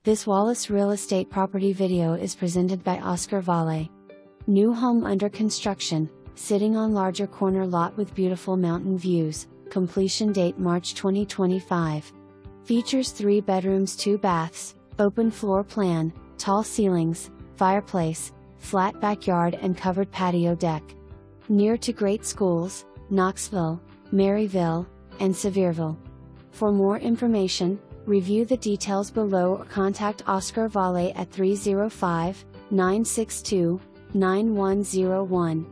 This Wallace Real Estate property video is presented by Oscar.valle. New home under construction, sitting on larger corner lot with beautiful mountain views, completion date March 2025. Features 3 bedrooms 2 baths, open floor plan, tall ceilings, fireplace, flat backyard and covered patio deck. Near to great schools, Knoxville, Maryville, and Sevierville. For more information, review the details below or contact Oscar.valle at 305-962-9101.